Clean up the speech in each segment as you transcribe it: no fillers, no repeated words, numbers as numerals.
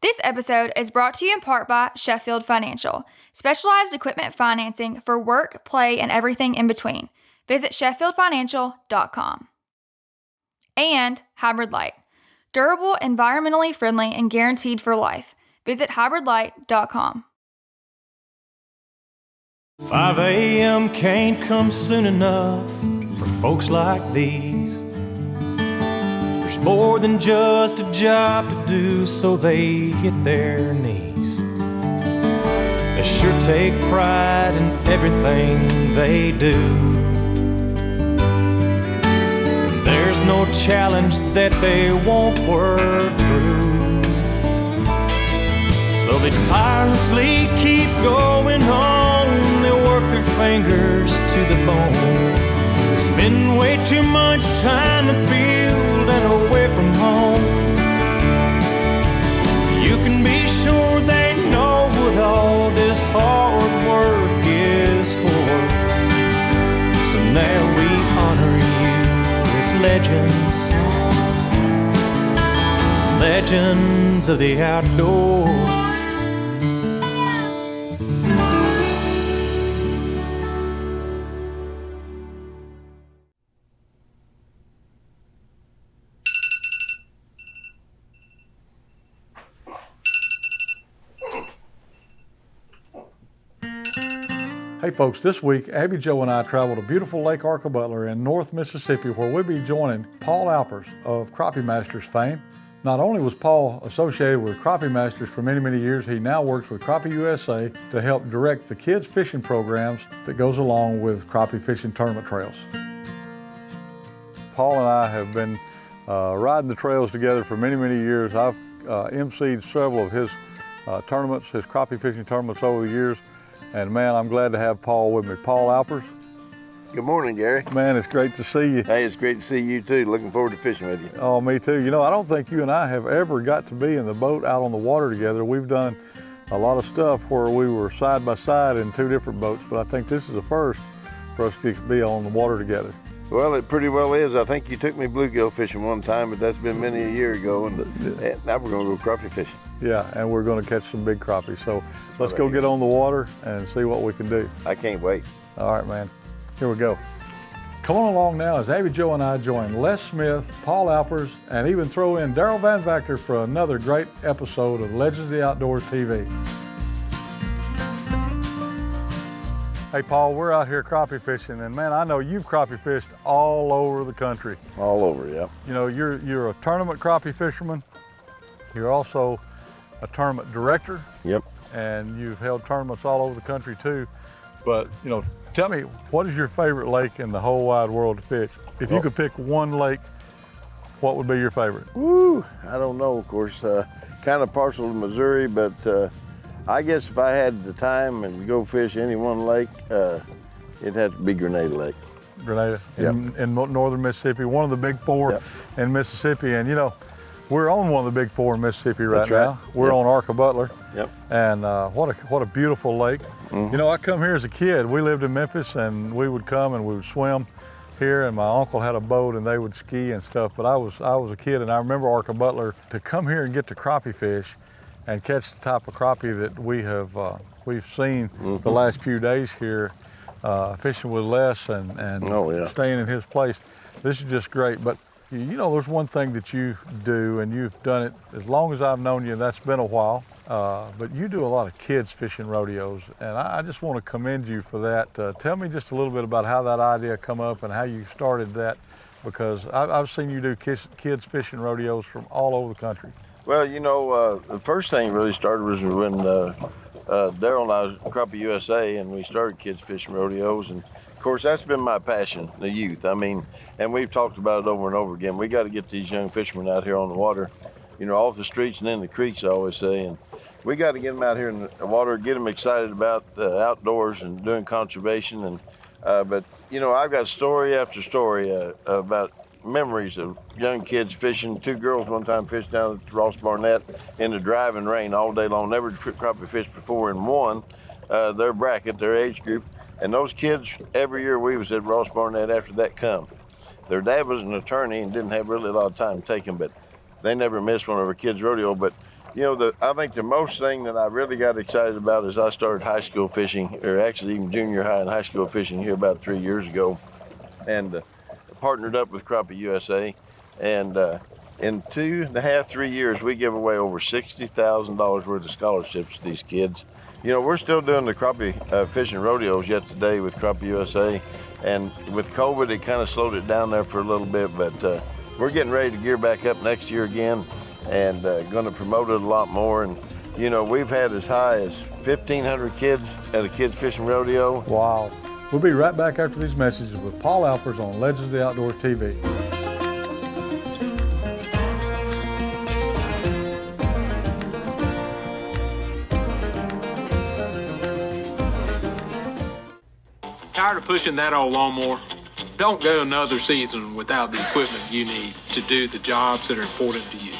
This episode is brought to you in part by Sheffield Financial, specialized equipment financing for work, play, and everything in between. Visit sheffieldfinancial.com. And Hybrid Light, durable, environmentally friendly, and guaranteed for life. Visit hybridlight.com. 5 a.m. can't come soon enough for folks like these. There's more than just a job to do, so they hit their knees. They sure take pride in everything they do. And there's no challenge that they won't work through. So they tirelessly keep going on. They work their fingers to the bone. Spend way too much time in the field and away from home. You can be sure they know what all this hard work is for. So now we honor you as legends, legends of the outdoors. Hey folks, this week Abby Jo and I traveled to beautiful Lake Arkabutla in North Mississippi, where we'll be joining Paul Alpers of Crappie Masters fame. Not only was Paul associated with Crappie Masters for many, many years, he now works with Crappie USA to help direct the kids fishing programs that goes along with crappie fishing tournament trails. Paul and I have been riding the trails together for many, many years. I've emceed several of his tournaments, his crappie fishing tournaments over the years. And man, I'm glad to have Paul with me. Paul Alpers. Good morning, Gary. Man, it's great to see you. Hey, it's great to see you too. Looking forward to fishing with you. Oh, me too. You know, I don't think you and I have ever got to be in the boat out on the water together. We've done a lot of stuff where we were side by side in two different boats, but I think this is a first for us to be on the water together. Well, it pretty well is. I think you took me bluegill fishing one time, but that's been many a year ago, and now we're going to go crappie fishing. Yeah, and we're going to catch some big crappie. So let's go get on the water and see what we can do. I can't wait. All right, man. Here we go. Come on along now as Abby Jo and I join Les Smith, Paul Alpers, and even throw in Daryl Van Vactor for another great episode of Legends of the Outdoors TV. Hey Paul, we're out here crappie fishing, and man, I know you've crappie fished all over the country. All over, yeah. You know, you're a tournament crappie fisherman. You're also a tournament director. Yep. And you've held tournaments all over the country too. But, you know, tell me, what is your favorite lake in the whole wide world to fish? If you could pick one lake, what would be your favorite? Woo, I don't know, of course. Kind of partial to Missouri, but I guess if I had the time and go fish any one lake, it'd have to be Grenada Lake. Grenada, yep. in northern Mississippi, one of the big four yep. in Mississippi. And you know, we're on one of the big four in Mississippi right That's now. Right. We're yep. on Arkabutla. Yep. And what a beautiful lake. Mm-hmm. You know, I come here as a kid. We lived in Memphis, and we would come and we would swim here, and my uncle had a boat and they would ski and stuff. But I was a kid, and I remember Arkabutla. To come here and get to crappie fish and catch the type of crappie that we've seen mm-hmm. the last few days here, fishing with Les and oh, yeah. staying in his place. This is just great. But you know, there's one thing that you do, and you've done it as long as I've known you, that's been a while, but you do a lot of kids fishing rodeos, and I just want to commend you for that. Tell me just a little bit about how that idea come up and how you started that, because I've seen you do kids fishing rodeos from all over the country. Well, you know, the first thing really started was when Daryl and I was Crappie USA, and we started kids fishing rodeos, and of course that's been my passion, the youth. I mean, and we've talked about it over and over again. We got to get these young fishermen out here on the water, you know, off the streets and in the creeks, I always say, and we got to get them out here in the water, get them excited about the outdoors and doing conservation. And but you know, I've got story after story about memories of young kids fishing. Two girls one time fished down at Ross Barnett in the driving rain all day long, never crappie fished before, and won their bracket, their age group. And those kids, every year we was at Ross Barnett after that come. Their dad was an attorney and didn't have really a lot of time to take them, but they never missed one of our kids' rodeo. But You know, I think the most thing that I really got excited about is I started high school fishing, or actually even junior high and high school fishing here about 3 years ago, and partnered up with Crappie USA. And in 2.5, 3 years, we give away over $60,000 worth of scholarships to these kids. You know, we're still doing the crappie fishing rodeos yet today with Crappie USA. And with COVID, it kind of slowed it down there for a little bit, but we're getting ready to gear back up next year again, and going to promote it a lot more. And you know, we've had as high as 1,500 kids at a kids fishing rodeo. Wow. We'll be right back after these messages with Paul Alpers on Legends of the Outdoors TV. Tired of pushing that old lawnmower? Don't go another season without the equipment you need to do the jobs that are important to you.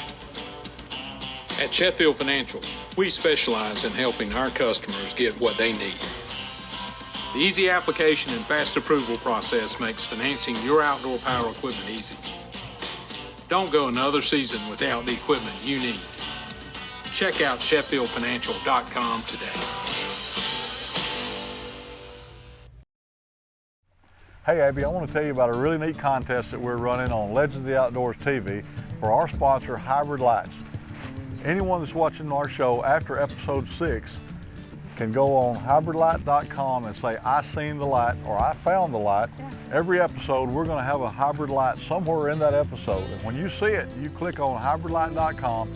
At Sheffield Financial, we specialize in helping our customers get what they need. The easy application and fast approval process makes financing your outdoor power equipment easy. Don't go another season without the equipment you need. Check out SheffieldFinancial.com today. Hey Abby, I want to tell you about a really neat contest that we're running on Legends of the Outdoors TV for our sponsor, Hybrid Lights. Anyone that's watching our show after episode 6 can go on hybridlight.com and say, I seen the light or I found the light. Yeah. Every episode, we're going to have a hybrid light somewhere in that episode. And when you see it, you click on hybridlight.com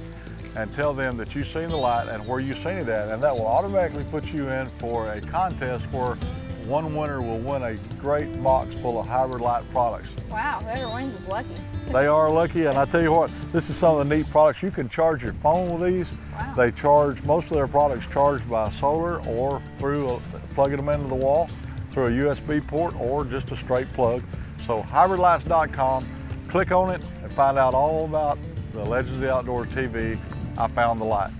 and tell them that you've seen the light and where you've seen it at. And that will automatically put you in for a contest where one winner will win a great box full of hybrid light products. Wow, whoever wins is lucky. They are lucky, and I tell you what, this is some of the neat products. You can charge your phone with these. Wow. They charge, most of their products charged by solar or through plugging them into the wall through a USB port or just a straight plug. So hybridlights.com, click on it and find out all about the Legends of the Outdoors TV. I found the light.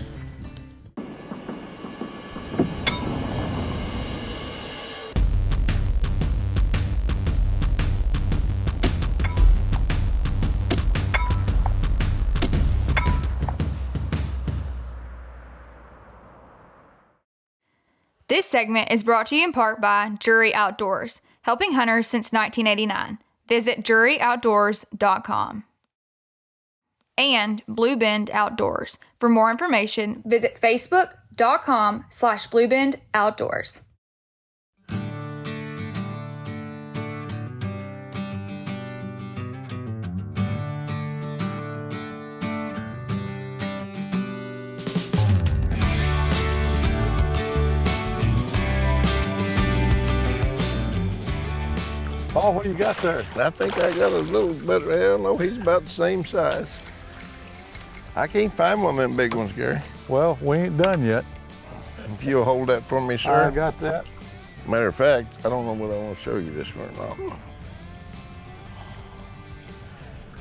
This segment is brought to you in part by Garry Outdoors, helping hunters since 1989. Visit GarryOutdoors.com. And Blue Bend Outdoors. For more information, visit Facebook.com/BlueBendOutdoors. Paul, what do you got there? I think I got a little better. Hell no, he's about the same size. I can't find one of them big ones, Garry. Well, we ain't done yet. If you'll hold that for me, sir. I got that. Matter of fact, I don't know whether I want to show you this one or not.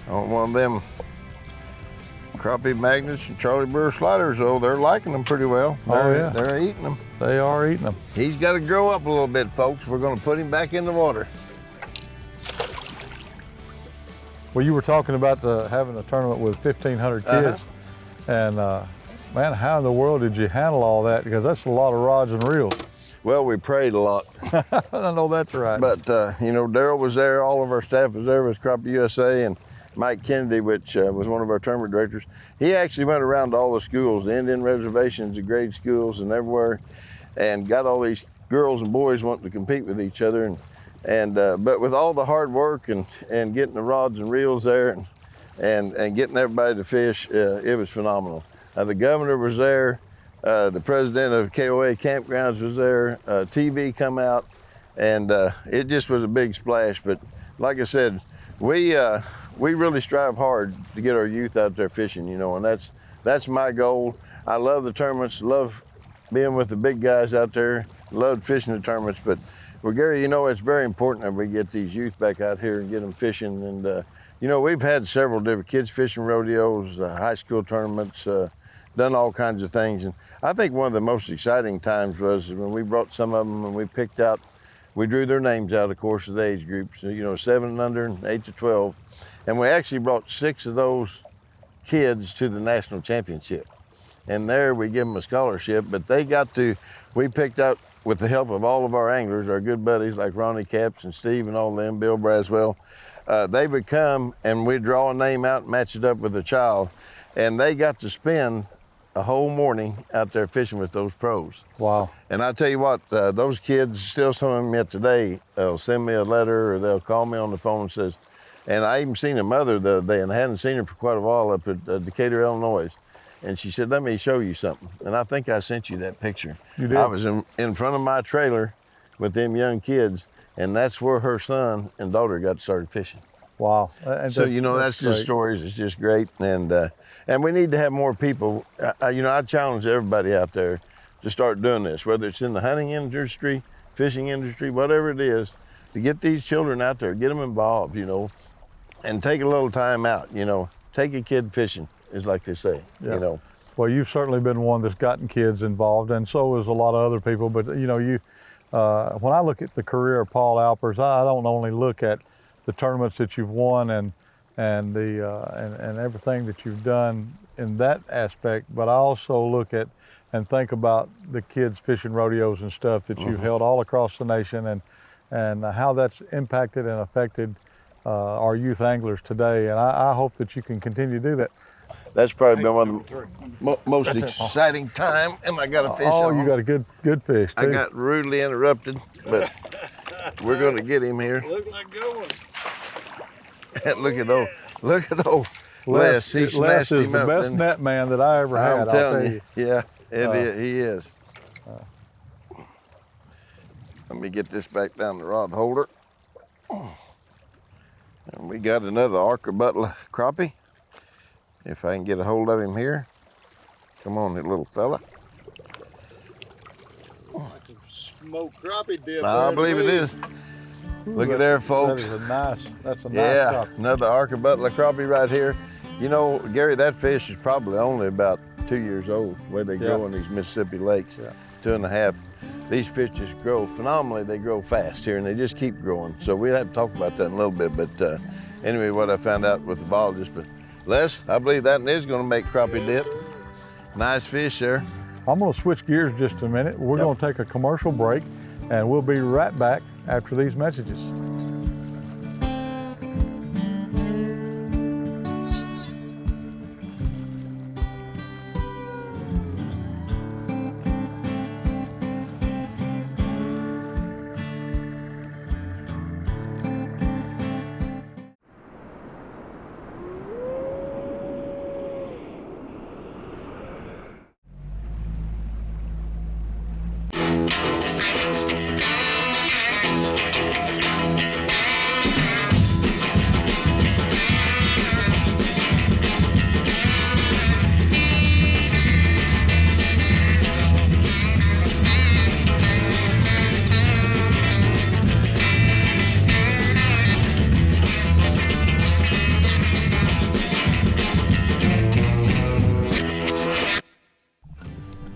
I want one of them crappie magnets and Charlie Brewer sliders, though. They're liking them pretty well. They're eating them. They are eating them. He's got to grow up a little bit, folks. We're going to put him back in the water. Well, you were talking about having a tournament with 1,500 kids, and man, how in the world did you handle all that? Because that's a lot of rods and reels. Well, we prayed a lot. I know that's right. But, you know, Daryl was there, all of our staff was there with Crappie USA, and Mike Kennedy, which was one of our tournament directors. He actually went around to all the schools, the Indian reservations, the grade schools, and everywhere, and got all these girls and boys wanting to compete with each other. But with all the hard work and getting the rods and reels there and getting everybody to fish, it was phenomenal. The governor was there, the president of KOA Campgrounds was there, TV come out, and it just was a big splash. But like I said, we really strive hard to get our youth out there fishing, you know, and that's my goal. I love the tournaments, love being with the big guys out there, loved fishing the tournaments, but well, Garry, you know, it's very important that we get these youth back out here and get them fishing. And, you know, we've had several different kids fishing rodeos, high school tournaments, done all kinds of things. And I think one of the most exciting times was when we brought some of them and we picked out, we drew their names out, of course, of the age groups, you know, 7 and under and 8 to 12. And we actually brought 6 of those kids to the national championship. and there we give them a scholarship. But we picked out, with the help of all of our anglers, our good buddies like Ronnie Capps and Steve and all them, Bill Braswell, they would come and we'd draw a name out and match it up with a child, and they got to spend a whole morning out there fishing with those pros. Wow. And I tell you what, those kids, still some of them yet today, they'll send me a letter or they'll call me on the phone and says, and I even seen a mother the other day, and I hadn't seen her for quite a while, up at Decatur, Illinois. And she said, let me show you something. And I think I sent you that picture. You did? I was in front of my trailer with them young kids, and that's where her son and daughter got started fishing. Wow. So, that's just stories. It's just great. And we need to have more people. I challenge everybody out there to start doing this, whether it's in the hunting industry, fishing industry, whatever it is, to get these children out there, get them involved, and take a little time out, take a kid fishing, is like they say, Well, you've certainly been one that's gotten kids involved, and so has a lot of other people. But when I look at the career of Paul Alpers, I don't only look at the tournaments that you've won and everything that you've done in that aspect, but I also look at and think about the kids fishing rodeos and stuff that you've held all across the nation, and how that's impacted and affected our youth anglers today. And I hope that you can continue to do that. That's probably been one of the most exciting time, and I got a fish on. You got a good fish, too. I got rudely interrupted, but we're going to get him here. Look like good one. Look at those. Les He is snatched him the up, best and net man that I ever had, I'm I'll telling tell you. Yeah, he is. Let me get this back down the rod holder. And we got another Arkabutla crappie. If I can get a hold of him here. Come on, little fella. That's a smoked crappie dip. I believe it is. Look at there, folks. That's a nice Yeah, crappie. another Arkabutla crappie right here. Gary, that fish is probably only about 2 years old, where they grow in these Mississippi lakes, 2.5. These fish just grow phenomenally. They grow fast here, and they just keep growing. So we'll have to talk about that in a little bit. But anyway, what I found out with the biologist. But Les, I believe that is going to make crappie dip. Nice fish there. I'm going to switch gears just a minute. We're going to take a commercial break, and we'll be right back after these messages.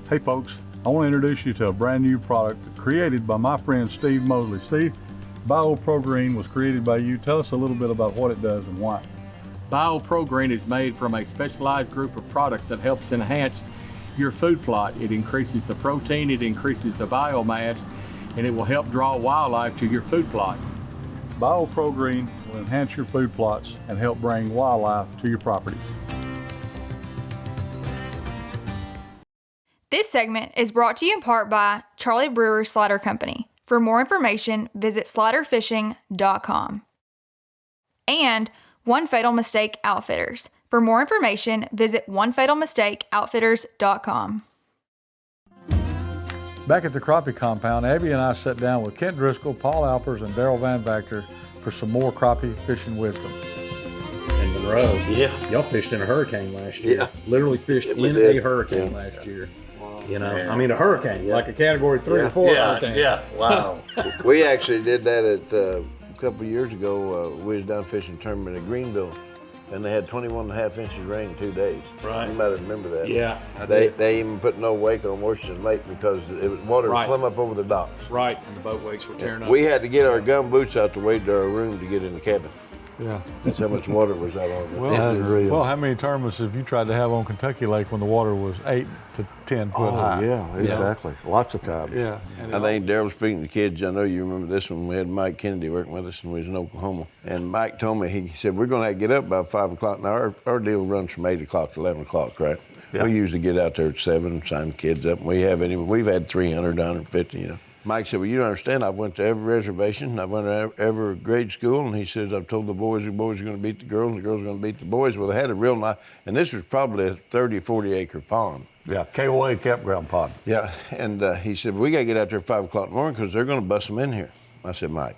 Hey folks, I want to introduce you to a brand new product created by my friend Steve Mosley. Steve, BioPro Green was created by you. Tell us a little bit about what it does and why. BioPro Green is made from a specialized group of products that helps enhance your food plot. It increases the protein, it increases the biomass, and it will help draw wildlife to your food plot. BioPro Green will enhance your food plots and help bring wildlife to your properties. This segment is brought to you in part by Charlie Brewer Slider Company. For more information, visit sliderfishing.com. And One Fatal Mistake Outfitters. For more information, visit onefatalmistakeoutfitters.com. Back at the Crappie Compound, Abby and I sat down with Kent Driscoll, Paul Alpers, and Daryl Van Vactor for some more crappie fishing wisdom. And Monroe, Yeah. y'all fished in a hurricane last year. Yeah. Literally fished Yeah, we in did. a hurricane Yeah. last year. Wow. You know, Yeah. I mean a hurricane, Yeah. like a category 3 or 4 hurricane. Wow. We actually did that at a couple of years ago. We was down fishing tournament at Greenville, and they had 21.5 inches of rain in 2 days. Right. You might remember that. Yeah, I They did. they even put no wake on Washington Lake because it was water Right. plumb up over the docks. Right, and the boat wakes were tearing up. We had to get our gum boots out to wade to our room to get in the cabin. Yeah. That's how much water was out on it. Well, how many tournaments have you tried to have on Kentucky Lake when the water was 8 to 10 foot high? Yeah, exactly. Lots of times. Yeah. I think Daryl was speaking to kids. I know you remember this one. We had Mike Kennedy working with us, and we was in Oklahoma. And Mike told me, he said, we're going to have to get up by 5 o'clock. Now, our deal runs from 8 o'clock to 11 o'clock, right? Yeah. We usually get out there at 7, sign kids up. We've had 300, 150, you know. Mike said, well, you don't understand. I went to every reservation. I went to every grade school, and he says, I've told the boys are going to beat the girls, and the girls are going to beat the boys. Well, they had a real nice, and this was probably a 30, 40 acre pond. Yeah, KOA campground pond. Yeah, and he said, we got to get out there at 5 o'clock in the morning because they're going to bust them in here. I said, Mike,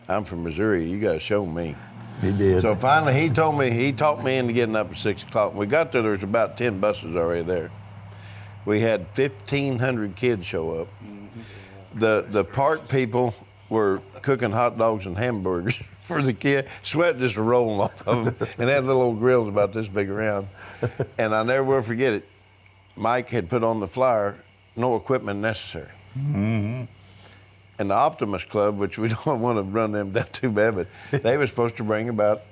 I'm from Missouri. You got to show me. He did. So finally, he talked me into getting up at 6 o'clock. When we got there was about 10 buses already there. We had 1,500 kids show up. The park people were cooking hot dogs and hamburgers for the kids. Sweat just rolling off of them. And they had little old grills about this big around. And I never will forget it. Mike had put on the flyer, no equipment necessary. Mm-hmm. And the Optimus Club, which we don't want to run them down too bad, but they were supposed to bring about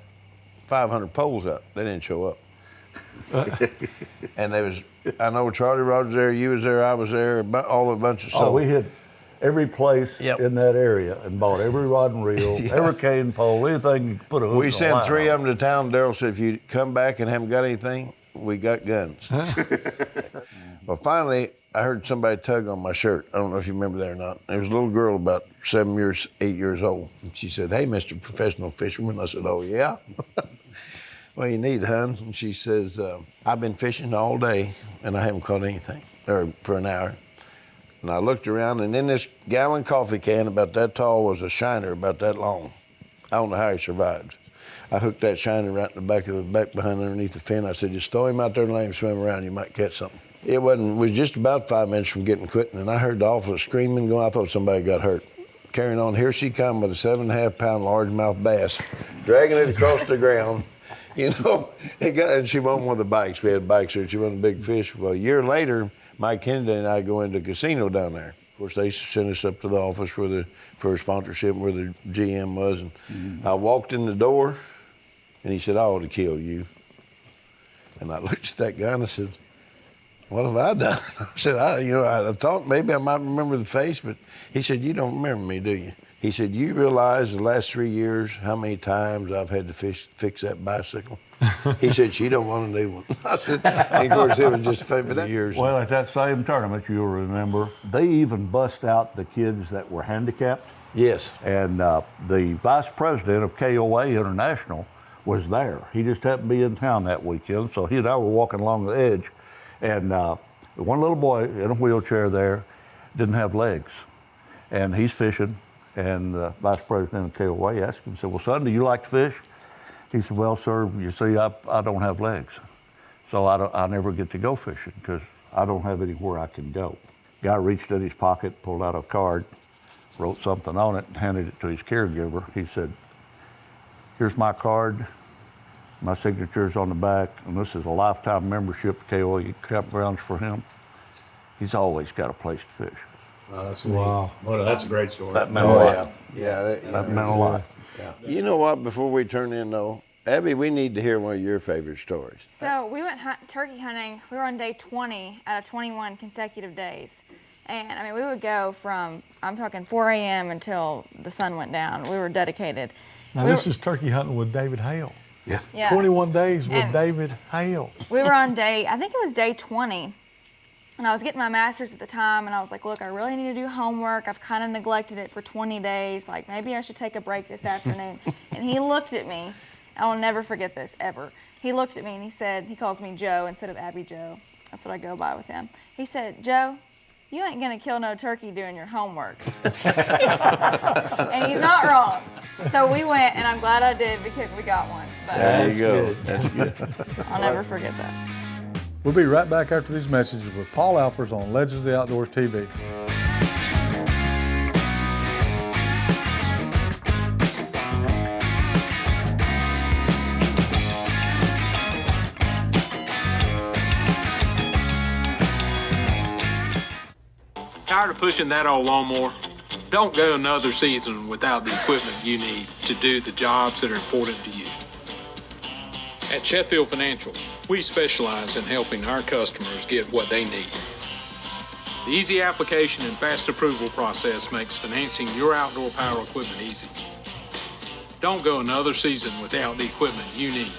500 poles up. They didn't show up. And I know Charlie Rod was there, you was there, I was there, all a bunch of stuff. Oh, we hit every place in that area and bought every rod and reel, every cane pole, anything you could put a hook on. We sent 3 of them to town. Daryl said, if you come back and haven't got anything, we got guns. Well, finally, I heard somebody tug on my shirt. I don't know if you remember that or not. There was a little girl about 8 years old. And she said, hey, Mr. Professional Fisherman. I said, oh, yeah? Well, you need, hon. And she says, I've been fishing all day, and I haven't caught anything, or for an hour. And I looked around, and in this gallon coffee can about that tall was a shiner about that long. I don't know how he survived. I hooked that shiner right in the back behind underneath the fin. I said, just throw him out there and let him swim around. You might catch something. It was just about 5 minutes from getting quitting, and I heard the officer screaming, going. I thought somebody got hurt. Carrying on, here she come with a 7.5-pound largemouth bass, dragging it across the ground. You know, and she wasn't one of the bikes. We had bikes there. She wasn't a big fish. Well, a year later, Mike Kennedy and I go into the casino down there. Of course, they sent us up to the office for a sponsorship where the GM was. And I walked in the door, and he said, I ought to kill you. And I looked at that guy and I said, what have I done? I said, I thought maybe I might remember the face, but he said, you don't remember me, do you? He said, you realize the last 3 years how many times I've had to fix that bicycle? He said, she don't want a new one. I said, and of course, it was just for the years. Well, at that same tournament, you'll remember, they even bust out the kids that were handicapped. Yes. And the vice president of KOA International was there. He just happened to be in town that weekend, so he and I were walking along the edge, and one little boy in a wheelchair there didn't have legs, and he's fishing. And the vice president of KOA asked him, said, well, son, do you like to fish? He said, well, sir, you see, I don't have legs. So I never get to go fishing because I don't have anywhere I can go. Guy reached in his pocket, pulled out a card, wrote something on it, and handed it to his caregiver. He said, here's my card. My signature's on the back, and this is a lifetime membership to KOA campgrounds for him. He's always got a place to fish. Oh, that's wow. Well, that's a great story. That meant a lot. Yeah, that meant a lot. Yeah. You know what, before we turn in though, Abby, we need to hear one of your favorite stories. So we went turkey hunting. We were on day 20 out of 21 consecutive days. And I mean, we would go from, I'm talking 4 a.m. until the sun went down. We were dedicated. Now this is turkey hunting with David Hale. Yeah. 21 days with David Hale. We were on I think it was day 20. And I was getting my master's at the time, and I was like, look, I really need to do homework. I've kind of neglected it for 20 days. Like, maybe I should take a break this afternoon. And he looked at me. I will never forget this, ever. He looked at me, and he said, he calls me Joe instead of Abby Joe. That's what I go by with him. He said, Joe, you ain't going to kill no turkey doing your homework. And he's not wrong. So we went, and I'm glad I did because we got one. But there you go. That's good. I'll never forget that. We'll be right back after these messages with Paul Alpers on Legends of the Outdoors TV. Tired of pushing that old lawnmower? Don't go another season without the equipment you need to do the jobs that are important to you. At Sheffield Financial, we specialize in helping our customers get what they need. The easy application and fast approval process makes financing your outdoor power equipment easy. Don't go another season without the equipment you need.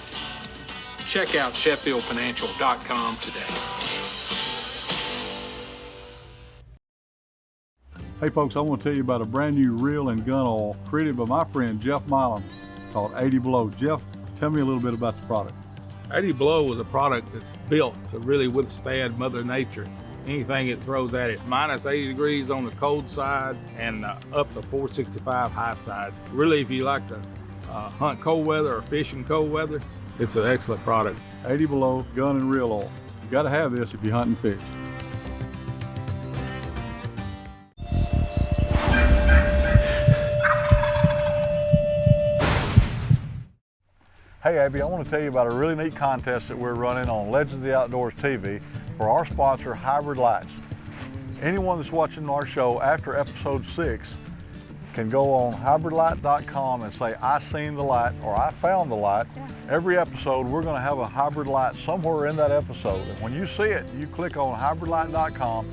Check out SheffieldFinancial.com today. Hey folks, I want to tell you about a brand new reel and gun oil created by my friend Jeff Milam called 80 Below. Jeff, tell me a little bit about the product. 80 Below is a product that's built to really withstand Mother Nature. Anything it throws at it, minus 80 degrees on the cold side and up to 465 high side. Really, if you like to hunt cold weather or fish in cold weather, it's an excellent product. 80 Below gun and reel oil. You got to have this if you hunt and fish. Hey Abby, I want to tell you about a really neat contest that we're running on Legends of the Outdoors TV for our sponsor, Hybrid Lights. Anyone that's watching our show after episode 6 can go on hybridlight.com and say, I seen the light or I found the light. Every episode, we're going to have a hybrid light somewhere in that episode. And when you see it, you click on hybridlight.com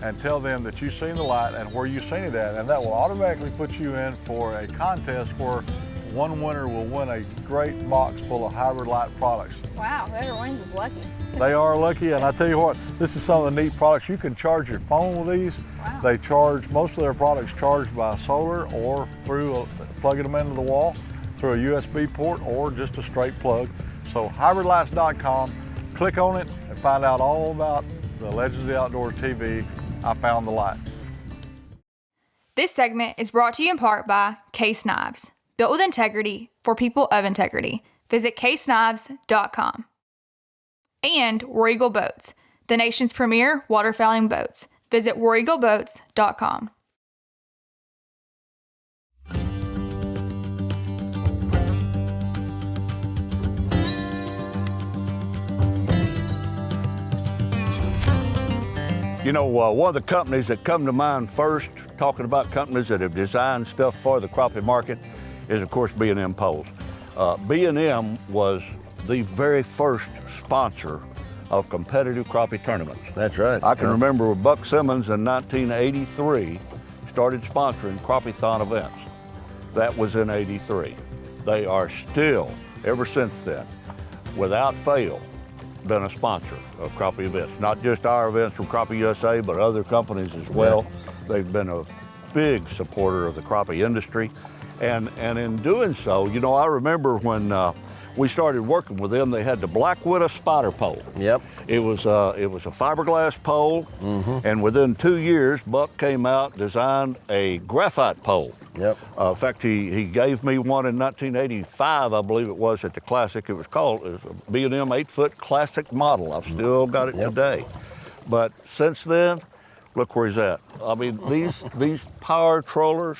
and tell them that you've seen the light and where you've seen it at. And that will automatically put you in for a contest where one winner will win a great box full of Hybrid Light products. Wow, whoever wins is lucky. They are lucky, and I tell you what, this is some of the neat products. You can charge your phone with these. Wow. They charge, most of their products charged by solar or through plugging them into the wall through a USB port or just a straight plug. So hybridlights.com, click on it and find out all about the Legends of the Outdoors TV, I Found the Light. This segment is brought to you in part by Case Knives. Built with integrity for people of integrity. Visit caseknives.com. And War Eagle Boats, the nation's premier waterfowling boats. Visit wareagleboats.com. You know, one of the companies that come to mind first, talking about companies that have designed stuff for the crappie market, is of course B&M poles. B&M was the very first sponsor of competitive crappie tournaments. That's right. I can remember Buck Simmons in 1983 started sponsoring crappie-thon events. That was in '83. They are still, ever since then, without fail, been a sponsor of crappie events. Not just our events from Crappie USA, but other companies as well. They've been a big supporter of the crappie industry. And in doing so, you know, I remember when we started working with them, they had the Black Widow spider pole. Yep. It was a fiberglass pole, and within 2 years, Buck came out, designed a graphite pole. Yep. In fact, he gave me one in 1985, I believe it was, at the Classic. It was a B&M 8-foot Classic model. I've still got it today. But since then, look where he's at. I mean, these power trollers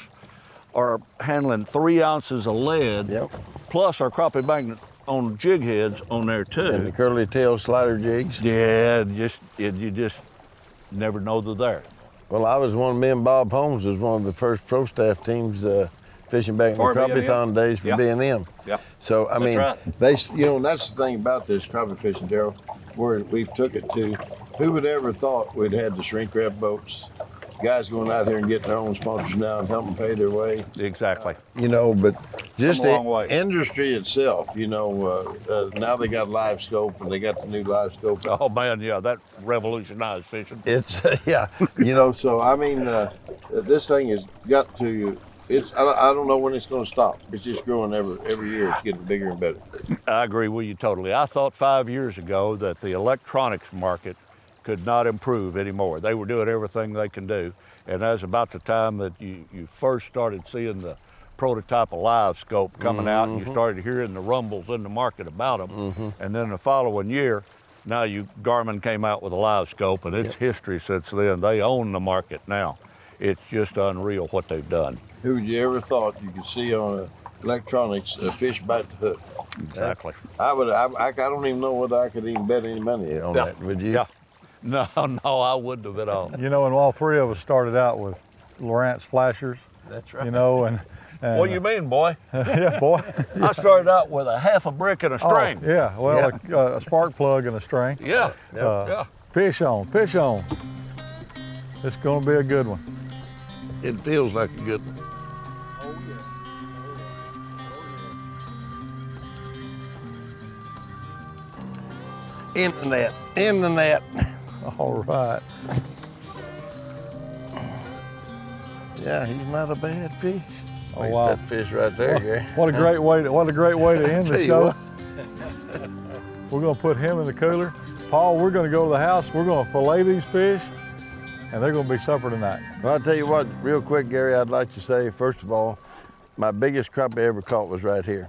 are handling 3 ounces of lead, plus our crappie magnet on jig heads on there too. And the curly tail slider jigs. Yeah, you just never know they're there. Well, me and Bob Holmes was one of the first pro staff teams fishing back in the crappie-thon days for B&M. Yeah. So, I mean, right. that's the thing about this crappie fishing, Daryl, where we've took it to, who would ever thought we'd had the shrink wrap boats, guys going out here and getting their own sponsors now and helping pay their way. Exactly. You know, but just the industry itself, you know, now they got live scope and they got the new live scope. Oh man, yeah, that revolutionized fishing. It's, you know, so I mean, this thing has got to, I don't know when it's going to stop. It's just growing every year. It's getting bigger and better. I agree with you totally. I thought 5 years ago that the electronics market could not improve anymore. They were doing everything they can do. And that's about the time that you first started seeing the prototype of live scope coming out, and you started hearing the rumbles in the market about them. And then the following year, now Garmin came out with a live scope, and it's history since then. They own the market now. It's just unreal what they've done. Who would you ever thought you could see on electronics a fish bite the hook? Exactly. I don't even know whether I could even bet any money on that, would you? Yeah. No, I wouldn't have at all. You know, and all 3 of us started out with Lowrance flashers. That's right. You know, and What do you mean, boy? yeah, boy. I started out with a half a brick and a string. Oh, yeah, well, a spark plug and a string. Yeah, yeah. Fish on, fish on. It's gonna be a good one. It feels like a good one. In the net, in the net. All right. Yeah, he's not a bad fish. Oh, Look at wow. that fish right there, Gary. What a great way to end Tell the you show. what. We're gonna put him in the cooler. Paul, we're gonna go to the house. We're gonna fillet these fish, and they're gonna be supper tonight. Well, I'll tell you what, real quick, Gary, I'd like to say, first of all, my biggest crappie I ever caught was right here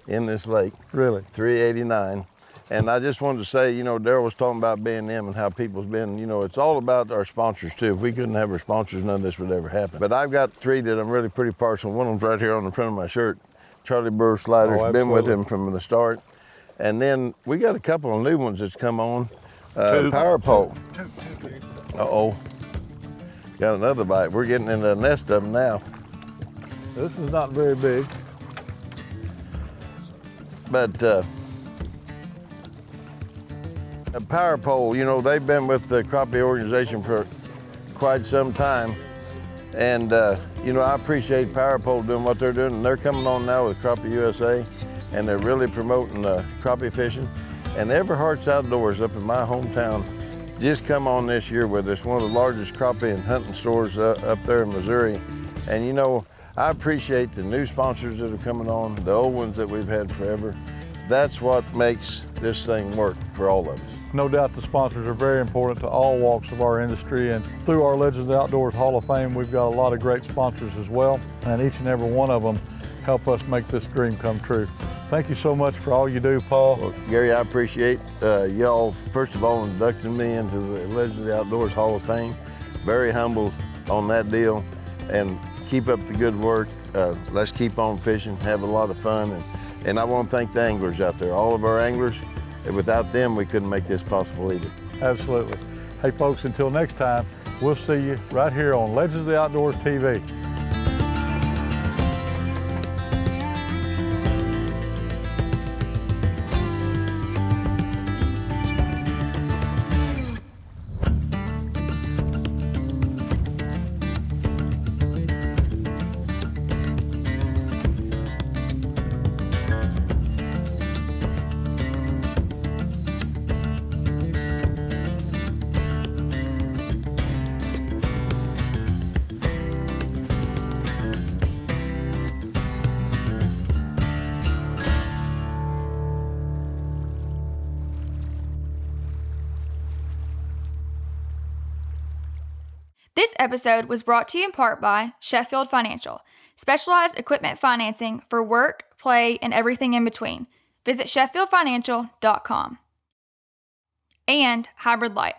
in this lake. Really? 389. And I just wanted to say, you know, Daryl was talking about B&M and how people's been, you know, it's all about our sponsors too. If we couldn't have our sponsors, none of this would ever happen. But I've got three that I'm really pretty partial. One of them's right here on the front of my shirt. Charlie Burr Slider's been with him from the start. And then we got a couple of new ones that's come on. Power pole. Uh-oh. Got another bite. We're getting into a nest of them now. This is not very big. But a power pole, you know, they've been with the crappie organization for quite some time. And, you know, I appreciate Power Pole doing what they're doing. And they're coming on now with Crappie USA, and they're really promoting crappie fishing. And Everhart's Outdoors up in my hometown just come on this year with us, one of the largest crappie and hunting stores up there in Missouri. And, you know, I appreciate the new sponsors that are coming on, the old ones that we've had forever. That's what makes this thing work for all of us. No doubt the sponsors are very important to all walks of our industry, and through our Legends of the Outdoors Hall of Fame, we've got a lot of great sponsors as well, and each and every one of them help us make this dream come true. Thank you so much for all you do, Paul. Well, Gary, I appreciate y'all, first of all, inducting me into the Legends of the Outdoors Hall of Fame. Very humbled on that deal, and keep up the good work. Let's keep on fishing, have a lot of fun, and I want to thank the anglers out there, all of our anglers. Without them, we couldn't make this possible either. Absolutely. Hey folks, until next time, we'll see you right here on Legends of the Outdoors TV. This episode was brought to you in part by Sheffield Financial, specialized equipment financing for work, play, and everything in between. Visit SheffieldFinancial.com. And Hybrid Light,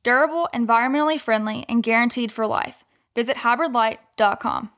durable, environmentally friendly, and guaranteed for life. Visit HybridLight.com.